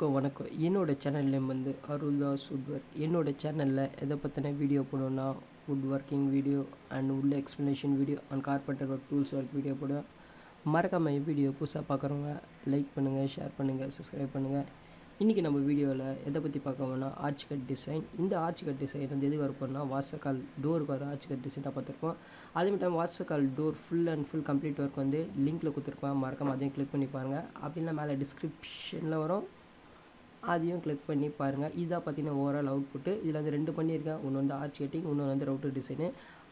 எல்லோருக்கும் வணக்கம். என்னோட சேனல் நேம் வந்து அருள்தாஸ் வுட்வர். என்னோட சேனலில் எதை பற்றின வீடியோ போடுவேன்னா வுட் ஒர்க்கிங் வீடியோ அண்ட் உள்ள explanation video and carpenter work tools work video போடுவேன். மறக்காமல் வீடியோ புதுசாக பார்க்குறவங்க லைக் பண்ணுங்கள், ஷேர் பண்ணுங்கள், சப்ஸ்கிரைப் பண்ணுங்கள். இன்றைக்கி நம்ம வீடியோவில் எதை பற்றி பார்க்கணும்னா ஆர்ச் கட் டிசைன். இந்த ஆர்ச் கட் டிசைன் வந்து எதுக்கு வரப்போம்னா வாசக்கால் டோருக்கு வர ஆர்ச் கட் டிசைன் தான் பார்த்துருப்போம். அதே மட்டும் வாசக்கால் door full and full complete work வந்து லிங்க்கில் கொடுத்துருப்பேன். மறக்காமல் அதையும் கிளிக் பண்ணி பாருங்கள். அப்படின்னா மேலே டிஸ்கிரிப்ஷனில் வரும், அதையும் கிளிக் பண்ணி பாருங்கள். இதாக பார்த்தீங்கன்னா ஓவரால் அவுட்புட்டு. இதில் வந்து 2 பண்ணியிருக்கேன். ஒன்று வந்து ஆர்ச் கட்டிங், இன்னொன்று வந்து ரவுட்டர் டிசைனு.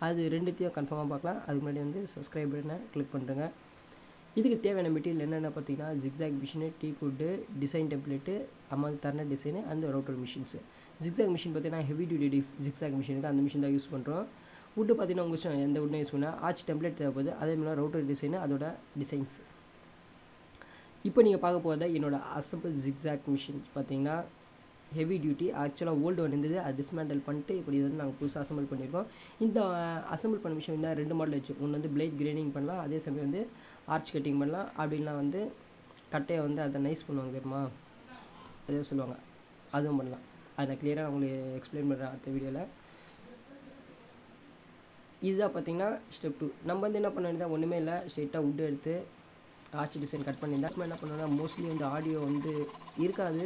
அது ரெண்டுத்தையும் கன்ஃபார்மாக பார்க்கலாம். அதுக்கு முன்னாடி வந்து சப்ஸ்கிரைப் பண்ண கிளிக் பண்ணுறேங்க. இதுக்கு தேவையான மெட்டீரியல் என்னென்ன பார்த்தீங்கன்னா jigsaw machine, teak wood, design template, அம்மா தரன டிசைனு, அந்த ரவுட்டர் மிஷின்ஸு. ஜிக்ஸாக் மிஷின் பார்த்தீங்கன்னா ஹெவி டியூட்டி ஜிக்ஸாக் மிஷினுக்கு அந்த மிஷின் தான் யூஸ் பண்ணுறோம். வுட்டு பார்த்தீங்கன்னா உங்கள் விஷயம் எந்த வுட்டும் யூஸ் பண்ணால் ஆர்ச் டெம்ப்ளேட் தேவைப்படுது. அதேமாதிரி ரவுட்டர் டிசைனு, அதோட டிசைன்ஸ். இப்போ நீங்கள் பார்க்க போகிறத என்னோடய அசம்பிள் ஜிக்ஸாக் மிஷின்ஸ் பார்த்தீங்கன்னா ஹெவி டியூட்டி. ஆக்சுவலாக ஓல்டு ஒன்று இருந்தது, அது டிஸ்மேண்டல் பண்ணிட்டு இப்படி வந்து நாங்கள் புதுசாக அசம்பிள் பண்ணியிருக்கோம். இந்த அசம்பிள் பண்ண மிஷின் வந்து 2 மாடல் வச்சு, ஒன்று வந்து பிளேட் கிரைண்டிங் பண்ணலாம், அதே சமயம் வந்து ஆர்ச் கட்டிங் பண்ணலாம். அப்படின்னா வந்து கட்டையை வந்து அதை நைஸ் பண்ணுவாங்க தெரியுமா, அதே சொல்லுவாங்க, அதுவும் பண்ணலாம். அதை நான் கிளியராக உங்களுக்கு எக்ஸ்பிளைன் பண்ணுறேன் அடுத்த வீடியோவில். இதுதான் பார்த்தீங்கன்னா ஸ்டெப் 2. நம்ம வந்து என்ன பண்ண வேண்டியதான், ஒன்றுமே இல்லை, ஸ்ட்ரெயிட்டாக வுட்டு எடுத்து ஆர்ச் டிசைன் கட் பண்ணியிருந்தேன். நம்ம என்ன பண்ணுவோம்னா மோஸ்ட்லி வந்து ஆடியோ வந்து இருக்காது,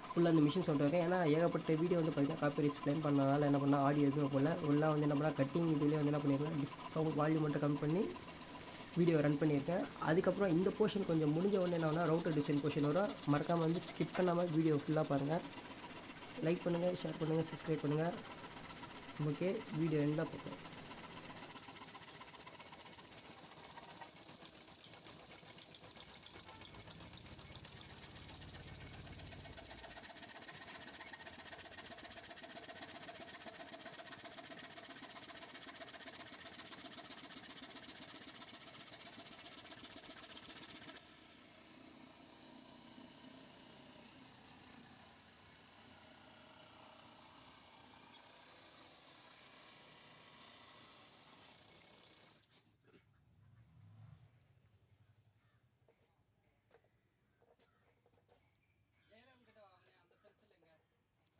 ஃபுல்லாக அந்த மிஷின் சவுண்ட் இருக்கும். ஏன்னா ஏகப்பட்ட வீடியோ வந்து பார்த்தீங்கன்னா காப்பி எக்ஸ்பிளைன் பண்ணனால என்ன பண்ணால் ஆடியோ எதுவும் போல் ஃபுல்லாக வந்து என்ன பண்ணால் கட்டிங் இதுலேயே வந்து என்ன பண்ணியிருக்கேன், சவுண்ட் வால்யூம் மட்டும் கம்மி பண்ணி வீடியோ ரன் பண்ணியிருக்கேன். அதுக்கப்புறம் இந்த போர்ஷன் கொஞ்சம் முடிஞ்ச உடனே என்ன ரவுட்டர் டிசைன் போர்ஷன் வரும். மறக்காமல் வந்து ஸ்கிப் பண்ணாமல் வீடியோ ஃபுல்லாக பாருங்கள். லைக் பண்ணுங்கள், ஷேர் பண்ணுங்கள், சப்ஸ்கிரைப் பண்ணுங்கள். ஓகே, வீடியோ எண்டாக பார்ப்போம்.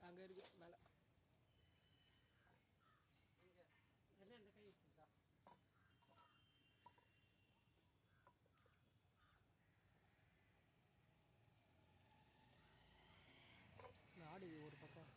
அங்கே இருக்கு மேலே ஆடு ஒரு பக்கம்.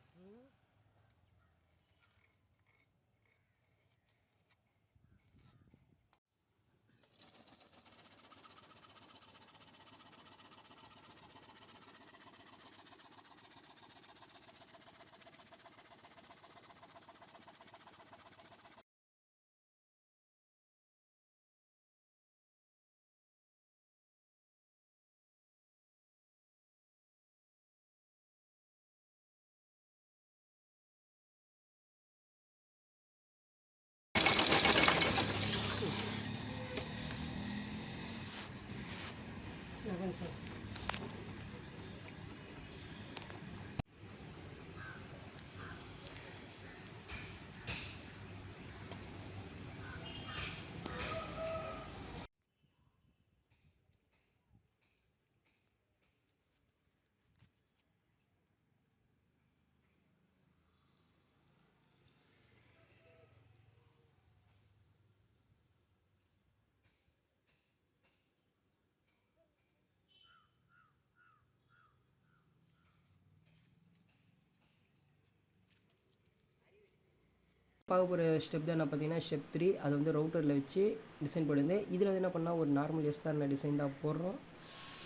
பார்க்க போகிற ஸ்டெப் தான் என்ன பார்த்தீங்கன்னா ஸ்டெப் 3. அது வந்து ரவுட்டரில் வச்சு டிசைன் போடுது. இதில் வந்து என்ன பண்ணால் ஒரு நார்மல் எஸ்தான டிசைன் தான் போடுறோம்.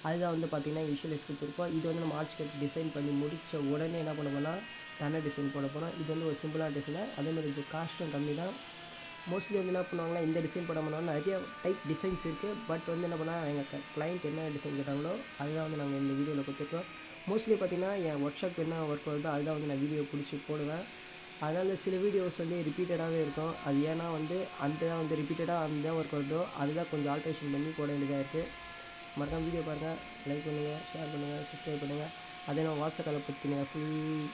அதுதான் வந்து பார்த்திங்கன்னா விஷுவலைஸ் கொடுத்துருக்கோம். இது வந்து நம்ம ஆர்ச் கட் டிசைன் பண்ணி முடித்த உடனே என்ன பண்ண போனால் தன டிசைன் போட போகிறோம். இது வந்து ஒரு சிம்பிளான டிசைனு. அதேமாதிரி இது காஸ்ட்டும் கம்மி தான். மோஸ்ட்லி வந்து என்ன பண்ணுவாங்கன்னா இந்த டிசைன் போட போனாலும் நிறைய டைப் டிசைன்ஸ் இருக்குது. பட் வந்து என்ன பண்ணால் எங்கள் கிளைண்ட் என்ன டிசைன் கேட்டாங்களோ அதுதான் வந்து நாங்கள் இந்த வீடியோவில் கொடுத்துருக்கோம். மோஸ்ட்லி பார்த்திங்கன்னா என் ஒர்க் ஷாப் என்ன ஒர்க் வருதோ அதுதான் வந்து நான் வீடியோ பிடிச்சி போடுவேன். அதனால் சில வீடியோஸ் வந்து ரிப்பீட்டடாகவே இருக்கும். அது ஏன்னா வந்து அந்த வந்து ரிப்பீட்டடாக அந்த ஒர்க் வருதோ அதுதான் கொஞ்சம் ஆல்ட்ரேஷன் பண்ணி போட வேண்டியதாக இருக்குது. மறக்காம வீடியோ பாருங்கள், லைக் பண்ணுங்கள், ஷேர் பண்ணுங்கள், சப்ஸ்கிரைப் பண்ணுங்கள். அதே நான் வாசக்காலை பற்றின ஃபுல்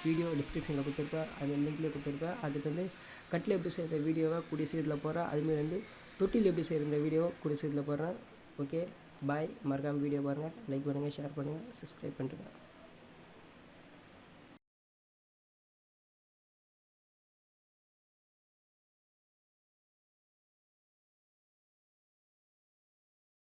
வீடியோ டிஸ்கிரிப்ஷனில் கொடுத்துருப்பேன், அது லிங்க்லேயே கொடுத்துருப்பேன். அதுக்கு வந்து கட்டில் எப்படி செய்கிற வீடியோவை கூடிய சீரில் போடுறேன். அதுமாரி வந்து தொட்டில் எப்படி செய்கிற வீடியோ கூடிய சீரில் போடுறேன். ஓகே, பாய். மறக்காமல் வீடியோ பாருங்கள், லைக் பண்ணுங்கள், ஷேர் பண்ணுங்கள், சப்ஸ்கிரைப் பண்ணுங்கள்.